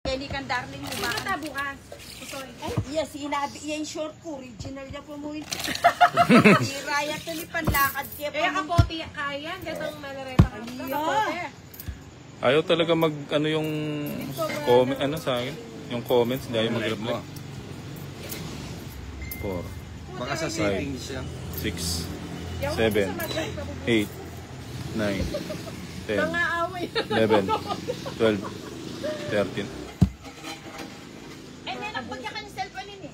Kenny kan darling mo ba? Mata bukas. Sorry. Ay, yes, sinabi yan short ko. Original niya po mo ito. Raya to ni panlakad kaya Kaya kapote kaya. Gatong malareta ka. Kapote. Ayaw talaga mag, ano yung comment, ano sa akin? Yung comments, hindi ayaw mag-reply. 4, Baka sa settings siya. 6, 7, 8, 9, 10, Mga away. 11, 12, 13. Eh, may nagpagka-cancel pa nin eh.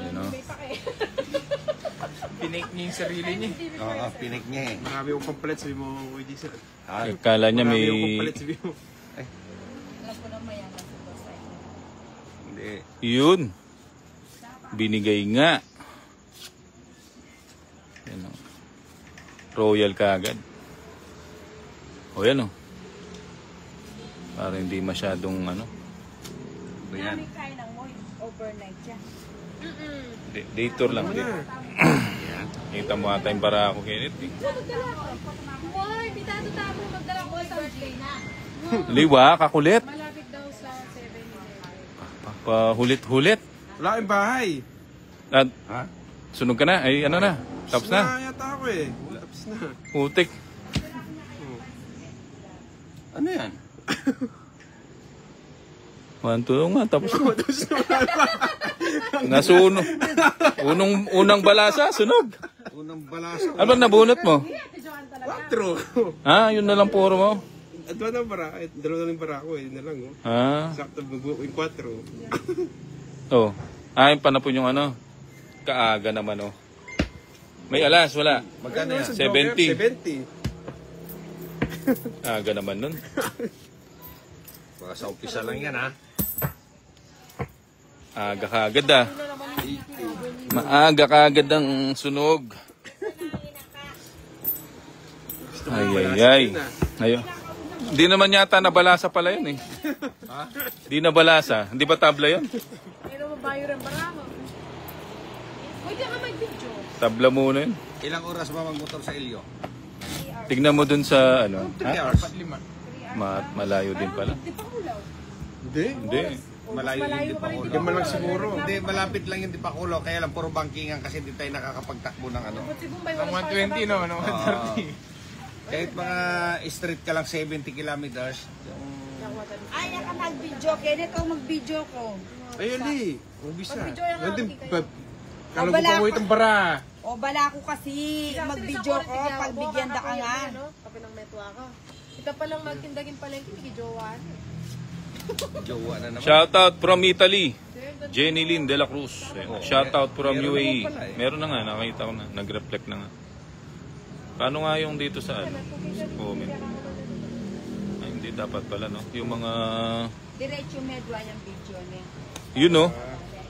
Yun o. Pinake niya yung sarili niya. Oo, pinik niya eh. Marami yung pampalit, sabi mo, Kuya Diesel. Kala niya Marami may... yung pampalit, sabi mo. Alam ko naman yan. Hindi. Yun. Binigay nga. Yan o. Royal kaagad. O yan o. Para hindi masyadong ano. Ito yan. May kain ng mo overnight siya. Day tour lang din. Kita mo ata yung bara ako, Kenneth. Boy, bitado tamo. Magdala ko sa na. Liwa, kakulit. Malapit daw sa 7-Eleven. Pahulit-hulit. Wala kang bahay. At Ha? sunog ka na. Ay, ano na. Tapos na. Yata ako eh. Tapos na. Utik. Ano yan? 1, 2 nga. Tapos na. Nasunog. Unang balasa, sunog. Unang balasa. Ano ba nabunot mo? 4. Ah, yun na lang puro mo. At wala ng bara. Dalawa na lang bara ko eh. Yun na lang oh. Ah. Sakto magbuo yung 4. Oh. Ah, yung panapon yung ano. Kaaga naman oh. May alas, wala. Magkano yan? 70. 70. Aga naman nun. Baka sa umpisa lang yan ha. Aga kaagad ah. Maaga kaagad ang sunog. Ay, ay, ay. Ayun. Hindi naman yata nabalasa pala yun eh. Ha? Hindi nabalasa. Hindi ba tabla yun? Pero mabayo rin barako. Pwede ka mag-video. Tabla muna yun. Ilang oras ba magmotor sa Ilyo? Tignan mo dun sa ano. 3 hours. Malayo din pala. Hindi. Hindi. Malayo yung Dipaculo. Hindi man lang siguro. Hindi, malapit lang yung Dipaculo. Kaya lang puro bankingan kasi hindi tayo nakakapagtakbo ng ano. Ba't si Bombay Ang walang 120 no? Ano? 130. Kahit mga street ka lang 70 kilometers. Ay, naka mag-video. Kenneth, ako mag-video ko. Ayun eh. Ubisa. Mag-video yan nga, Nandun, hindi kayo. kala ko pa mo itong bara. O, bala ko kasi mag-video ko. Pagbigyan da ka nga. Kape ng metwa ka. Ito palang magtindagin pala yung kikijowan. Jowa na naman. Shoutout from Italy. Jenny Lynn De La Cruz. Shoutout from UAE. Meron na nga, nakita ko na. Nag-reflect na nga. Paano nga yung dito sa ano? Sa comment. Ay, hindi dapat pala no. Yung mga... Diretso medwa yung video niya. Yun no.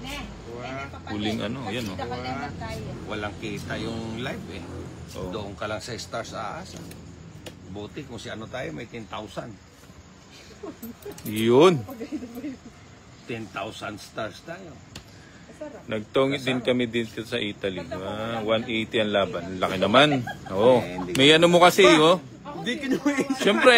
Ne. Huling ano. Yan no. Walang kita yung live eh. Oo. Doon ka lang sa Stars aasa. Buti kung si ano tayo may 10,000. Yun. 10,000 stars tayo. Nagtongit din kami dito sa Italy. 180 ang laban. Laki naman. Oo. May ano mo kasi, oh. Hindi kinuwi. Siyempre,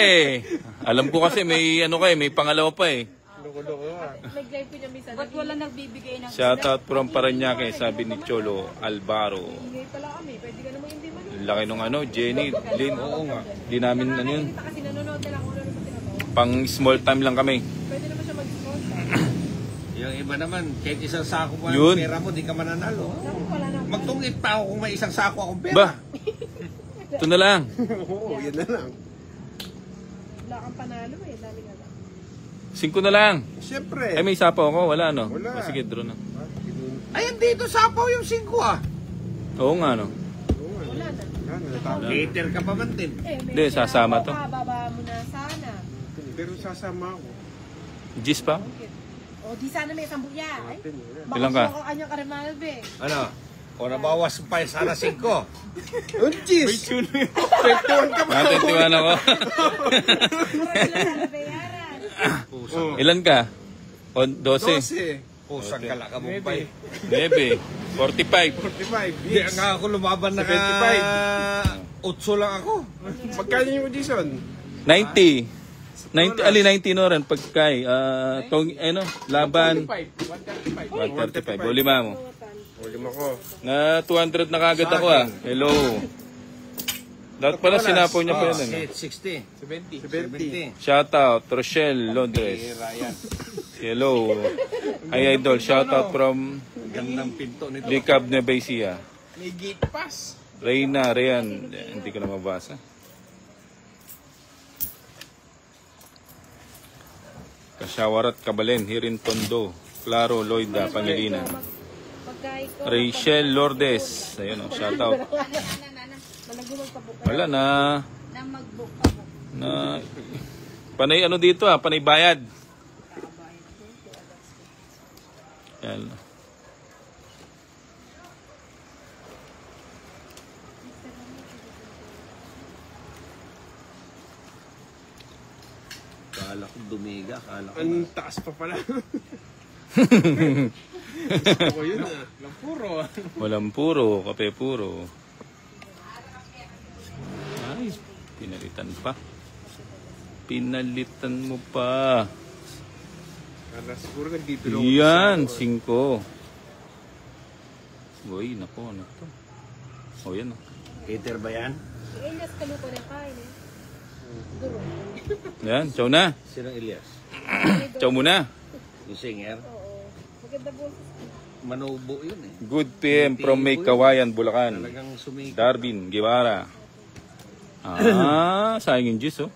alam ko kasi may ano ka eh, may pangalawa pa eh. Loko-loko ah. Nag-live ko niya minsan. Ba't wala nagbibigay ng... Shoutout from Paranaque, sabi ni Cholo Alvaro. Ingay pala kami. Pwede ka naman hindi manood. Laki nung ano, Jenny, Lynn. Oo nga. Di namin ano yun. Kita kasi nanonood na lang kung ano naman tinatawa. Pang small time lang kami. Pwede naman siya mag-sponsor. Yung iba naman, kahit isang sako mo Yun. ang pera mo, di ka mananalo. Wala na. Magtungit pa ako kung may isang sako akong pera. Ba? Ito na lang. Oo, yan na lang. Wala kang panalo eh. Dami nga lang. 5 na lang. Siyempre. Ay, may sapaw ako. Wala no. Wala. O, sige, draw na. Ayan dito, sapaw yung 5 ah. Oo nga no. Wala na. Natapos. Later ka pa man din. Hindi, sasama to. Baba mo na sana. Pero sasama ako. Gis pa? O di sana may sambuya. Ay, Ilan ka? baka kanyang karimalbe. Ano? O nabawas pa sana 5. Oh, jeez! 21 ka pa. Natitiwan ako. Pusa. Ilan ka? O, 12. 12. Pusang kala ka Bombay. 9. 45. 45. Hindi nga ako lumaban na 75. 8 lang ako. Magkano yung audition? 90. Ali 19 oran pagkay. Laban 135. 135. O lima mo. O, lima ko. Na 200 na kagad ako ah. Hello. Dapat pala sinapo niya pa yan. 60. 70. Shout out Rochelle Londres. Ryan. Hello. Ay idol, shout out from Gandang pinto nito. Licab Nevesia. May gate pass. Reyna, Reyan. Hindi ko na mabasa. Kasyawarat Kabalen, Hirin Tondo, Claro Loida, Pangilinan. Rachel Lourdes. Ayun o, shout out. Wala na. Na mag-book-book. Na panay ano dito ah, panay bayad. Yan. Kala ko dumiga. Kala ko. Ang taas pa pala. O, yun ah. Lampuro. Walang puro, kape puro. Ay, pinalitan pa. Pinalitan mo pa. Kala siguro nagdidulong. Yan, 5. Boy, nako, ano to? O yan. Hater ba yan? Elias kaluko na kain eh. Duro. Yan, chow na. Sinong Elias? Chow muna. Yung singer? Oo. Maganda boses. Manubo yun eh. Good PM from May Kawayan, Bulacan. Talagang sumikip. Darwin, Guevara. Sayang yung juice, oh.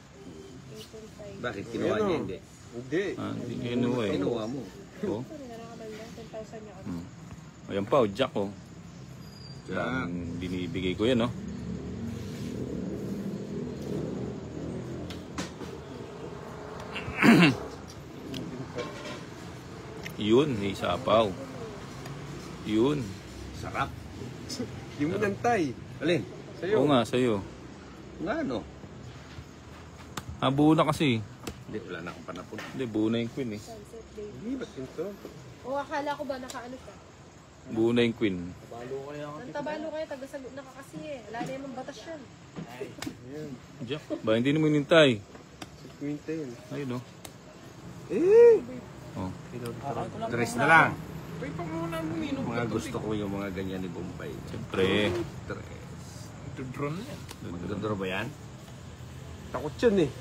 Bakit kinuha niya hindi? Hindi. Hindi kinuha eh. Kinuha mo. Oh. Narakamal lang. 10,000 niya kami. Ayan pa, oh, Jack, oh. Ang binibigay ko yan, oh. Yun, may sapaw. Yun. Sarap. Yung nantay. Alin? Sa'yo. Oo nga, sa'yo. Nga ano? Buo na kasi. Hindi, wala na akong panapon. Hindi, buo na yung queen, eh. Sunset day. Hindi, ba't ito? O akala ko ba nakaano ka? Buo na yung queen. Ang tabalo kayo, taga-sagot na ka kasi eh. Wala na yung batas yun. Ayan. Jack, ba hindi naman hinintay? Si Quintin. Ayun, oh. Eh! Oh. Tres na lang. Pwede pa muna uminom. Mga gusto ko yung mga ganyan ni Bombay. Siyempre. Tres. Ito drone yan. Magdodoro ba yan? Takot yan eh.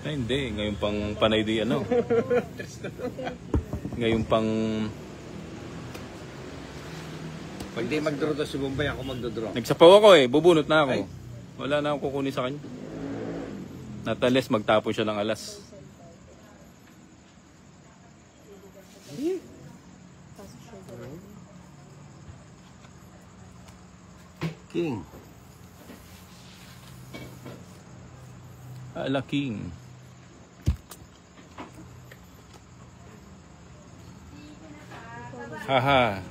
Ay, hindi. Ngayon pang panay di ano. Ngayon pang... Pag di magdodoro si Bombay, ako magdodoro. Nagsapaw ako eh. Bubunot na ako. Ay. Wala na akong kukunin sa kanya. Natales, magtapon siya ng alas. King. Ala King. Haha.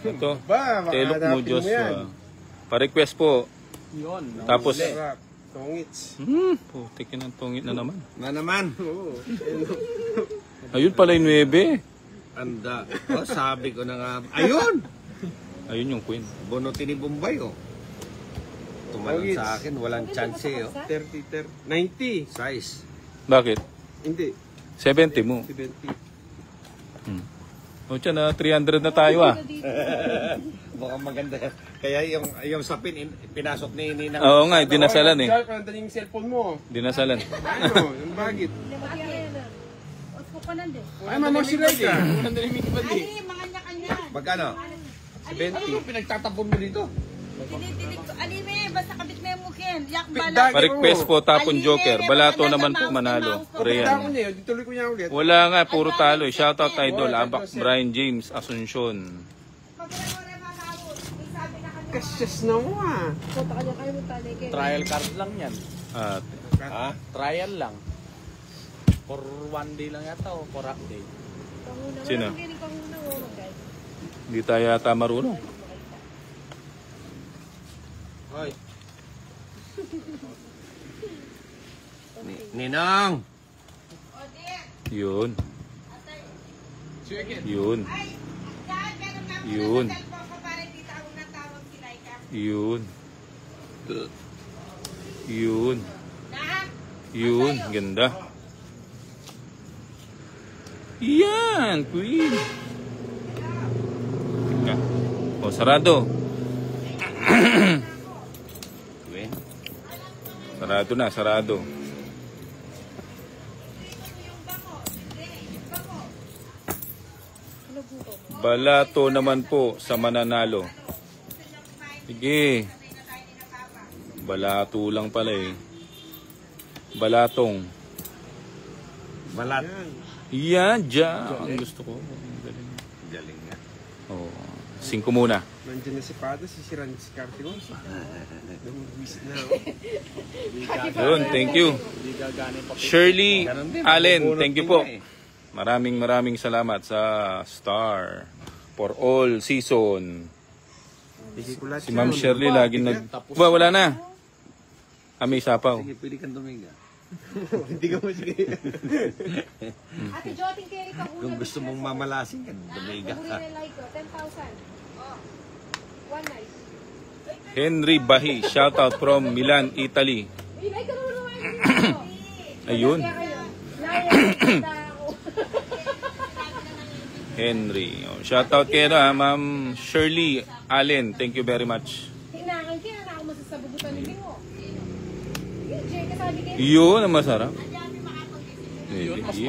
Ito. Ba, Telok mo, hanapin mo yan. Joshua. Pa-request po. Yun. Tapos, Sarap. Tongits. putik ng tungit na naman. Na naman. Oo. Ayun pala yung 9. Anda. Oh, sabi ko na nga. Ayun! Ayun yung queen. Bunutin ni Bombay, oh. Tumalon sa akin. Walang chance, eh, oh. 30, 90. Size. Bakit? Hindi. 70 mo. 70. O tiyan na, 300 na tayo ah. Mukhang maganda. Kaya yung sapin, pinasok ni Nina. Oo nga, dinasalan eh. Kaya yung cellphone mo. Dinasalan. Ano? Yung bagit. Opo ka nandun. Ay, mamasiray ka. Walang nalimit ba di? Ay, mga kanya. Magkano? 70. Pinagtatapon mo dito. Tinitig ko. Alime, basta kabit mo yung mukin. Yak Dag- bala. Pa-request po, tapon joker. Balato naman po manalo. Tama ko Reyan. niya, dituloy ko niya ulit. Wala nga, puro talo. Shoutout idol, Abak, Brian James, Asuncion. Kasyas na mo ah. Punta ka niya kayo mo tanay kayo. Trial card lang yan. At Ha? Trial lang. For 1 day lang yata o for half day. Panguna. Sino? Walang galing panguna mo, guys. hindi tayo yata marunong. Hoy. Ninang! Yun. Yun. Yun. Yun. Yun. Yun, ganda. Yan, queen. Teka. O, sarado. Queen. Sarado na, sarado. Balato naman po sa mananalo. Sige. Balato lang pala eh. Balatong. Balat. Yan, dyan. Ang gusto ko. Galing nga. Oh, 5 muna. Nandiyan na si Pado, sisiraan si Cartigo. Namiss na ako. Yun, thank you. Hindi gaganin pa. Shirley Allen, Mabubunot thank you din po. nga eh. Maraming salamat sa Star for all season. Bigay ko lahat Si Ma'am Shirley lagi wala na. May sapaw. Sige, pwede kang tumiga. Hindi ka masigay. Ate Joting Kerry ka una. Kung gusto mong mamalasin ka, tumiga ka. like ko, 10,000. One night. Henry Bahi, shout out from Milan, Italy. Ilay ka naman naman dito. Ayun, Kaya kayo. Laya, ako. Henry. Oh, shout out kay Ma'am Shirley Allen. Thank you very much. Hinangan kaya na ako masasabugutan ni Bingo. Jay, kasabi kayo. Yun ang masarap. Yun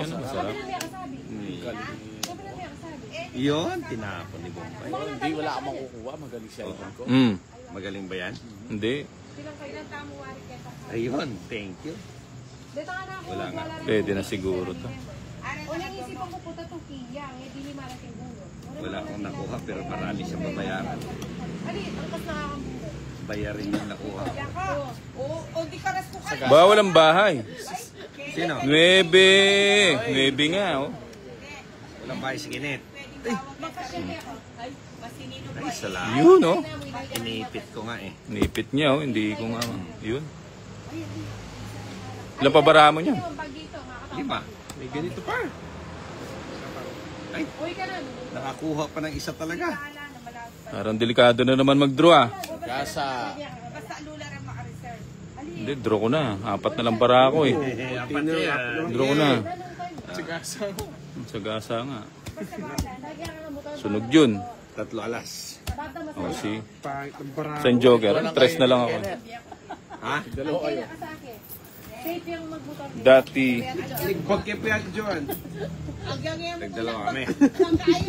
ang masarap. Sabi na may kasabi. Sabi na may kasabi. Yun, tinapon ni Bombay. Hindi, wala ka makukuha. Magaling siya ipon ko. Magaling ba yan? Hindi. Bilang kayo ng tamuwari kaya. Ayun, thank you. Dito ka na ako. Wala nga. Pwede na siguro to. O nangisipan ko puta to kiyang. Eh, di ni malaking bungo. Wala akong nakuha pero marami siyang babayaran. Ali, angkas na kakambungo. Bayarin yung nakuha. O di ka ras ko ka. Bawal ang bahay. Sino? 9. 9 nga, oh. Walang bahay si Kinet. Ay, salamat. Yun, oh. Inipit ko nga eh. Nipit niya, oh. Hindi ko nga. Yun. Ilang pabara mo niya? Yung bag dito, makakatawa. 5. May ganito pa. Uy ka na. Nakakuha pa ng isa talaga. Parang delikado na naman mag-draw, ah. Gasa. Basta lula rin makareserve. Hindi, draw ko na. 4 na lang para ako, eh. Apat yan. Draw ko na. Sagasa ko. Sagasa nga. Sunog yun. 3 alas. Oh, si Pangit ng barako. San Joker. 3 na lang ako. Ha? Dalawa kayo. Safe yung magmotor. Dati, Ligbag kay Piyag John. Nagdalawa kami.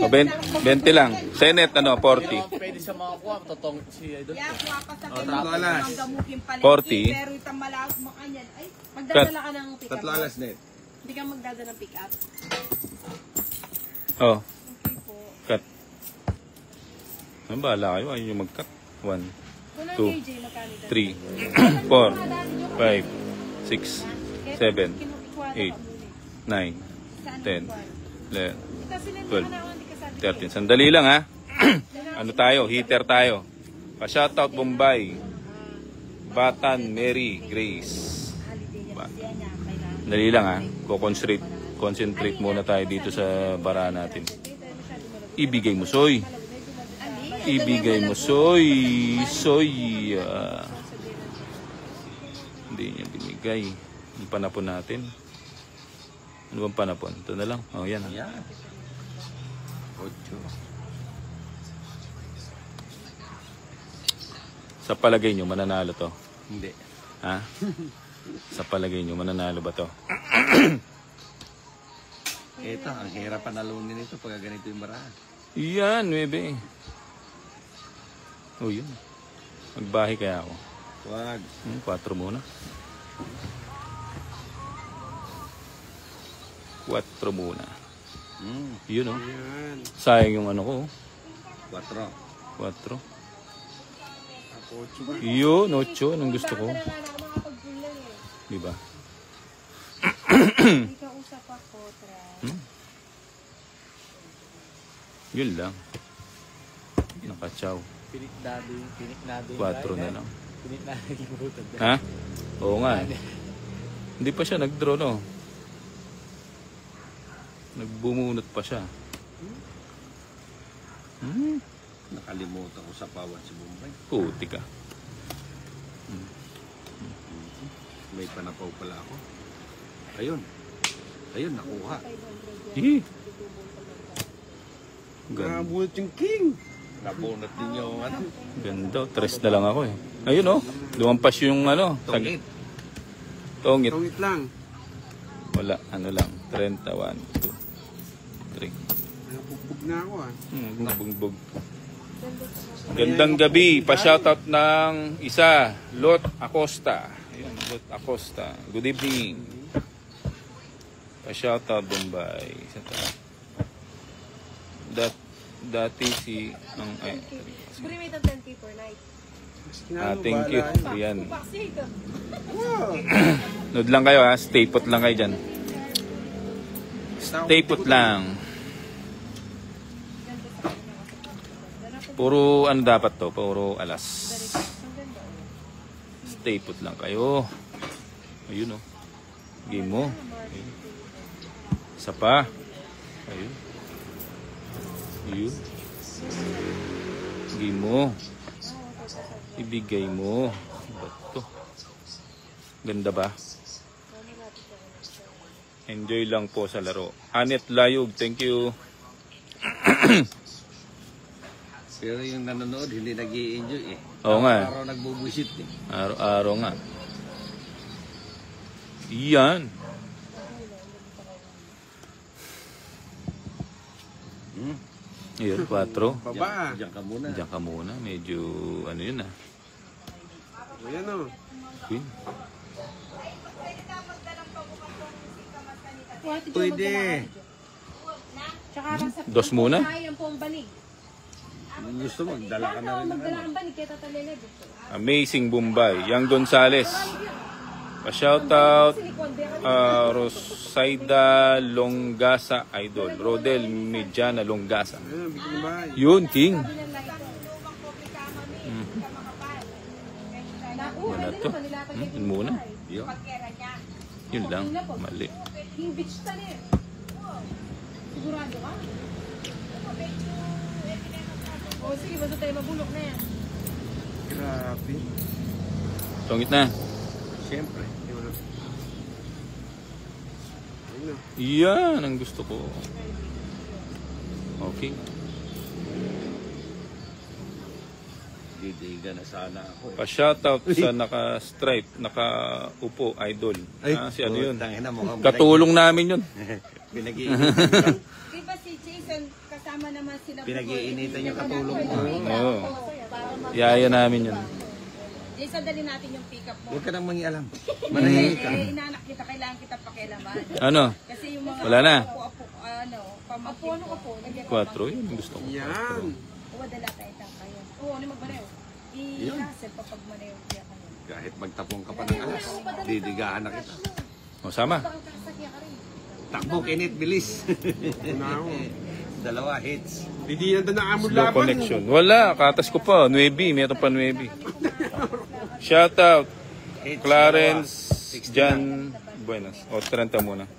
oh, 20 lang. Senate, ano, 40. Pwede siya makakuha. Totong si Idol. Kaya kuha pa sa 3 alas. gamukin pala. 40. Pero itang malaos mo kanyan. Ay, Magdadala ka ng pick-up. 3 alas net. Hindi ka magdadala ng pick-up. Oh, Okay po. cut. Ano, bahala kayo. Ayun yung mag-cut. 1, Kung ang 2, KJ, magkano dyan? 3, 4, 5, 6, 7, 8, 9, 10, 11, 12, 13. Sandali lang, ha? Ano tayo? Heater tayo. Pa-shoutout Bombay. Batan Mary Grace. Dali lang, ha? Concentrate muna tayo dito sa bara natin. Ibigay mo, soy. Ibigay mo, soy. Soy. Hindi niya binigay. Yung panapon natin. Ano bang panapon? Ito na lang. Oh, yan. Yan. 8. Sa palagay nyo, mananalo to? Hindi. Ha? Sa palagay nyo, mananalo ba to? Ito, ang hirap panalunin ito pag ganito yung barahan. Yan, 9. Oh, yun. Magbahi kaya ako. Wag. 4 muna. 4 muna. Yun, oh. Yan. Sayang yung ano ko, oh. 4. 4. Ocho ba? Yun, 8. Anong gusto ko. Wala na ako makapagbulan eh. Diba? Hindi ka usap ako, Tra. Yun lang. Nakachaw. Pinik nado. 4 na lang. Pinik nado yung butag. Ha? Oo nga. Hindi pa siya nag-draw, no? Nagbumunot pa siya. Nakalimutan ko sa pawat si Bombay. Puti ka. May panapaw pala ako. Ayun. Ayun, nakuha. Hi. Ganda. Nabunot yung king. Nabunot din yung ano. Ganda. 3 na lang ako eh. Ayun oh. Lumampas yung ano. Tungit. Tongit. Tungit lang. Wala. Ano lang. 30. 1, 2, 3. Nabugbog na ako ah. Bugbog. Gandang gabi. Pa-shoutout ng isa. Lot Acosta. Ayun, Lot Acosta. Good evening. Pa-shoutout Bombay. Dati si ang ay. Siguro may 10K per night. Thank you. Ayan. Paksi ito. Nood lang kayo ha. Stay put lang kayo dyan. Stay put lang. Puro ano dapat to? Puro alas. Stay put lang kayo. Ayun oh. Game mo. Ayun. Isa pa. Ayun. Ayun. Game mo. Ibigay mo. Ba't to? Ganda ba? Enjoy lang po sa laro. Anet Layog, thank you. Pero yung nanonood, hindi nag-i-enjoy eh. Oo nga. Araw nagbubusit eh. Araw-araw nga. Iyan. Iyan, 4. Baba. Diyan ka muna. Diyan ka muna. Medyo ano yun ah. Ayan o. Queen. Pwede. Tsaka sa Dos muna? Kaya po ang banig. Gusto mo, dala ka na rin ng Magdala ano. ang banig, kaya tatalinig. Amazing Bombay. Yang Gonzales. Pa-shoutout. Rosaida Longasa Idol. Rodel Mediana Longasa. Ayan, bigyan mo ba? Yun, King. Wala to. Yun muna. Yun. Yun lang. Mali. King Beach tanin. Sigurado ka? O sige, basta tayo mabulok na yan. Grabe. Tungit na. Siyempre. Ayun o. Yan ang gusto ko. Okay. Didiga na sana ako. Pa-shoutout sa naka-stripe, naka-upo, idol. Si ano yun? Tangina mo. Katulong namin yun. Pinag-iinitan. Di ba si Jason, kasama naman sila. Pinag-iinitan yung katulong mo. Oo. Yaya namin yun. Jason, dali natin yung pick-up mo. Huwag ka nang mangialam. Manahimik ka. Inanak kita, kailangan kita pakialaman. Ano? Kasi yung mga Wala na. apo-apo, pamangkin ko. 4, yun gusto ko. Yan. Wadala tayo kayo. Oo, ano magbanew? I-rasel pa pag manayo kaya kayo. Kahit magtapong ka pa ng alas, didigaan na kita. O, sama. Takbo, kinit, bilis. Na ako. Dalawa hits. Hindi na naamod Slow laban. connection. Wala, katas ko pa. 9, meron pa 9. Shoutout. Clarence Jan Buenas. O, 30 muna.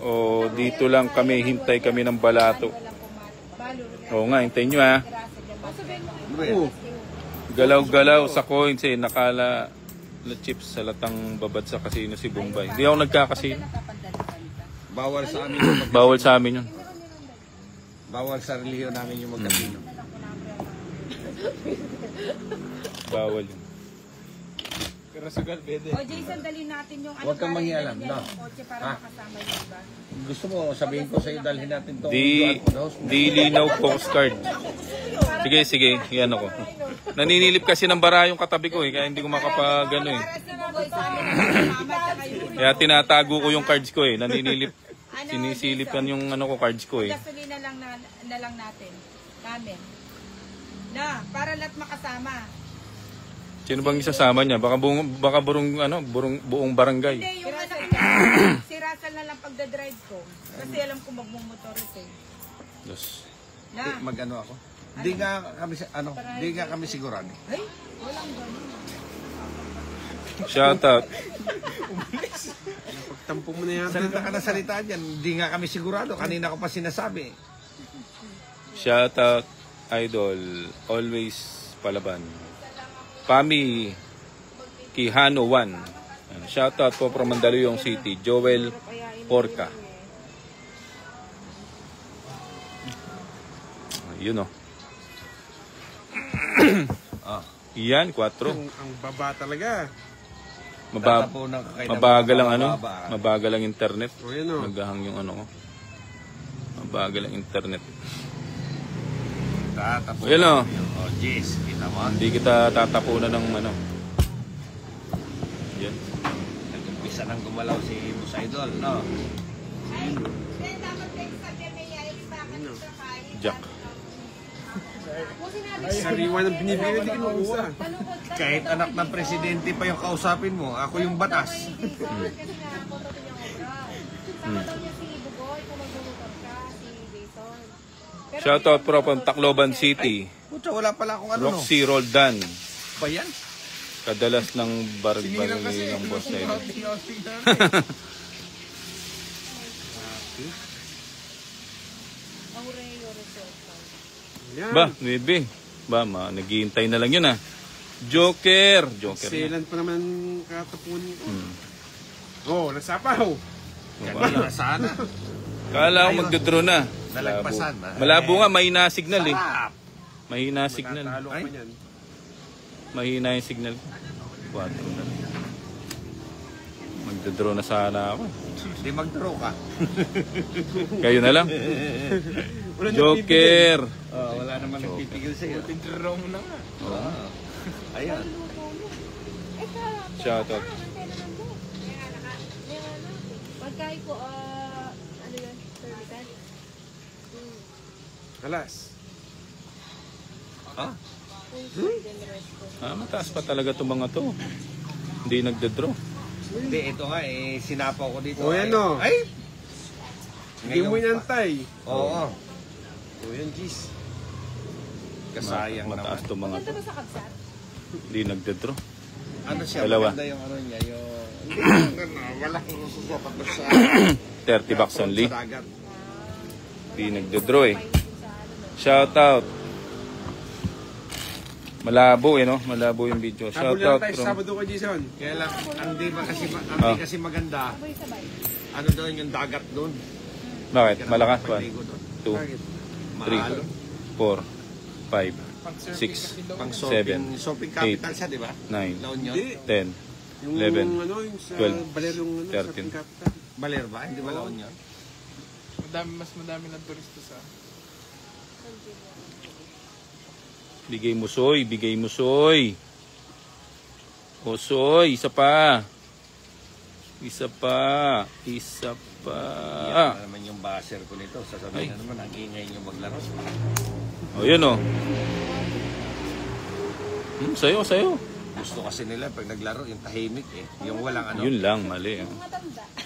O, dito lang kami, hintay kami ng balato. Oo nga, hintayin nyo ha. Oo. Galaw-galaw sa coins eh, nakala na chips sa latang babad sa kasino si Bombay. Hindi ako nagkakasino. Bawal sa amin yung Bawal sa amin yun. Bawal sa relihiyon namin yung magkasino. Bawal yun. Pero sugal, pwede. O Jason, dali natin yung Huwag kang mangialam, dali no? yung kotse para Ha? makasama yung iba. Gusto mo, sabihin ko sa'yo, dalhin natin to. Di linaw postcard. Sige, yan ako. Naninilip kasi ng bara yung katabi ko eh, kaya hindi ko makapag ano eh. Para si Buboy sa amin, mama, tsaka yung Kaya tinatago ko yung cards ko eh, naninilip. Sinisilipan yung ano ko cards ko eh. gasolina lang na lang natin. Namin. Na, para lahat makasama. Sino bang isasama niya? Baka buong barangay. Hindi, yung anak niya, si Russell na lang pagdadrive ko. Kasi alam ko magmumotor ito eh. Yes. Na, Mag-ano ako? Di nga kami sigurado. ay, walang ganun. Shoutout. Pagtampo mo na yan. Salita ka na salita dyan. Di nga kami sigurado. Kanina ko pa sinasabi. Shoutout, idol. Always palaban. Pami Quijano 1. Ano? Shoutout po from Mandaluyong City, Joel Porca. Yun o. Yan, 4. Ang baba talaga. Mabagal ang ano, mabagal ang internet. O yan o. Naghahang yung ano ko. Mabagal ang internet. Tatapunan Ayan o. Oh, jeez, kita mo. Hindi kita tatapunan ng ano. Yan. Nag-umpisa nang gumalaw si Boss Idol, no? Jack. Sariwa ng binibigay, hindi kinukuha. Kahit anak ng presidente pa yung kausapin mo, ako yung batas. Shoutout from Tacloban City, Pucha, wala pala akong ano, no? Roxy Roldan. Ba yan? Kadalas ng barbarili ng boss na ito. Yan. Ba, 9. Ba, naghihintay na lang yun ah. Joker. Joker na. Selan pa naman katapunin ko. Oh, nasapaw. Kanina sana. Kala ko magdodraw na. Nalagpasan. Malabo nga, mahina signal eh. Sarap. Mahina signal. Talo ka pa niyan. Mahina yung signal. 4 na. Magdodraw na sana ako. Hindi mag-draw ka. Kayo na lang. Wala nang Joker. Wala naman nagpipigil sa'yo. Tindraw mo na nga. Ayan. Shoutout. Pagkain ko, ano yun, servitan? Alas. Mataas pa talaga itong mga to. Hindi nagdodraw. Hindi, ito nga eh, sinapaw ko dito. O yan o. Ay! Hindi mo inantay. Oo. O yan, jeez. Kasayang Mataas naman. itong mga to. Ito ba sa kabsat? Hindi nagdodraw. Ano siya? Dalawa. Maganda yung ano niya, yung... Wala kang susupa tapos sa... 30 bucks only. Sa dagat. Hindi nagdodraw eh. Shoutout. Malabo eh no? Malabo yung video. Habol lang Shoutout tayo sa from... Sabado kay Jason. Kaya lang, ang di ba kasi, ang di kasi maganda, ano doon yung dagat doon. Bakit? Malakas pa. 2, Bakit? 3, 4, 5, 6, Pang 7, shopping 8, capital siya, di ba? 9, La Union. Hindi. 10, Yung 11, ano, yung sa 12, Baler yung ano, 13. sa Capital. Baler ba? Hindi ba La Union? Mas madami ng turista sa... Bigay mo soy, bigay mo soy. O soy, isa pa. Isa pa. Isa pa. Yan naman yung buzzer ko nito. Sasabihin na naman, ang ingay nyo maglaro. O yun o. Sayo, sayo. Gusto kasi nila pag naglaro, yung tahimik eh. Yung walang ano, Yun lang, mali.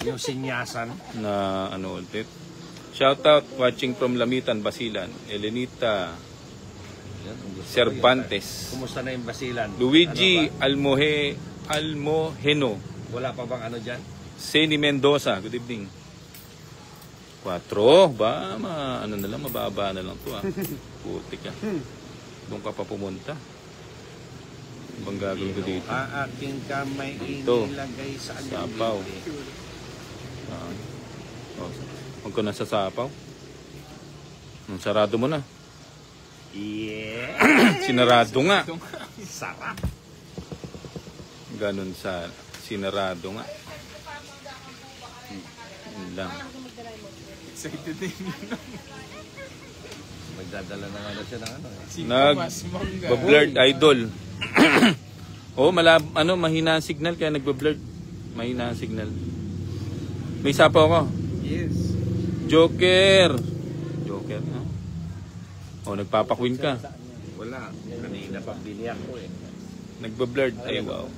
yung sinyasan. Na ano ulit. Shoutout watching from Lamitan, Basilan. Elenita Yan, ang gusto ko Cervantes. yan. Kumusta na yung Basilan? Luigi Ano Almoheno. ba? Wala pa bang ano dyan? Seni Mendoza, good evening. 4, ba? Ano na lang, mababa na lang to ah. Putik ka. Doon ka pa pumunta. Ibang gagawin ko dito. Aking kamay Ito. inilagay sa Sapaw. Huwag ko na sa sapaw. Sarado mo na. Yeah! Sinarado nga. Sarap! Ganon sa sinarado nga. Yun lang. Excited din. Magdadala na nga siya ng ano eh. Nag-blurred idol. Oh, mahina ang signal kaya nagbe-blurred. Mahina ang signal. May sapaw ako. Yes. Joker. Joker, no? Oh, nagpapakwin ka. Wala. Kanina pa bili ako eh. Nagbe-blurred. Ay, wow.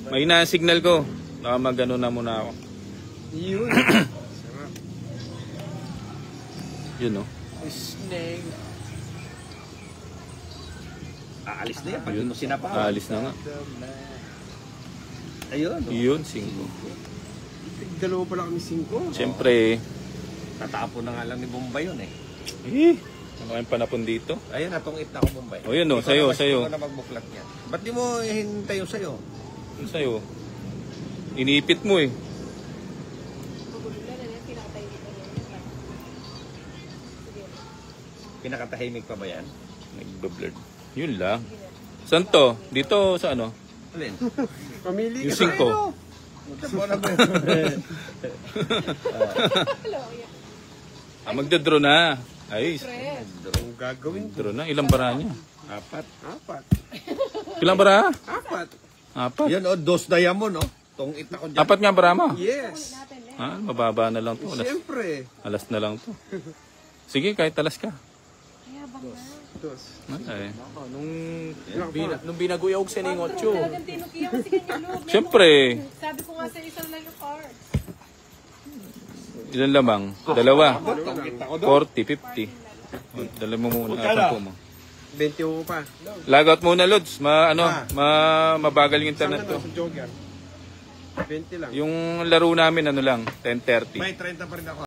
Mahina ang signal ko. Baka magano na muna ako. Yun. Sarap. Yun, no? Snake. Aalis na yan pag Yun. mo sinapaw. Aalis na nga. Ayun. no? Yun, 5. Dalawa pala kami 5. Siyempre, Tatapon na nga lang ni Bombay yun eh. ano kayong panapon dito? Ayun, natungit na ako Bombay. Oh, yun, no? Sayo, sayo. Ikaw na magbuklat niya. Ba't di mo hintay yung sayo? Ano sa'yo? Inipit mo eh. Pinakatahimik pa ba yan? Nagbe-blurred. Yun lang. Saan to? Dito sa ano? Alin? Pamili Yung ka. 5. Magda-draw na. Ay, Ang gagawin. draw na. Ilang bara niya? Apat. Ilang bara? 4. 4. Yan o, dos diamond o. Tungit ako dyan. 4 nga bara mo? Yes. Mababa na lang to. Siyempre. Alas na lang to. Sige, kahit alas ka. Dos. Ay. Nung binaguyaw ko sa Ningotyo. Talagang tinukiya kasi kanya loob. Siyempre, Sabi ko nga sa isa lang yung cards. ilan lamang? Dalawa. Tungit ako doon. 40, 50. Dala mo muna. Asan mo? 21 pa. Lagout muna, Lods. Mabagal yung Saan internet na to. sa jogger? 20 lang. Yung laro namin, ano lang, 10:30. May 30 pa rin ako.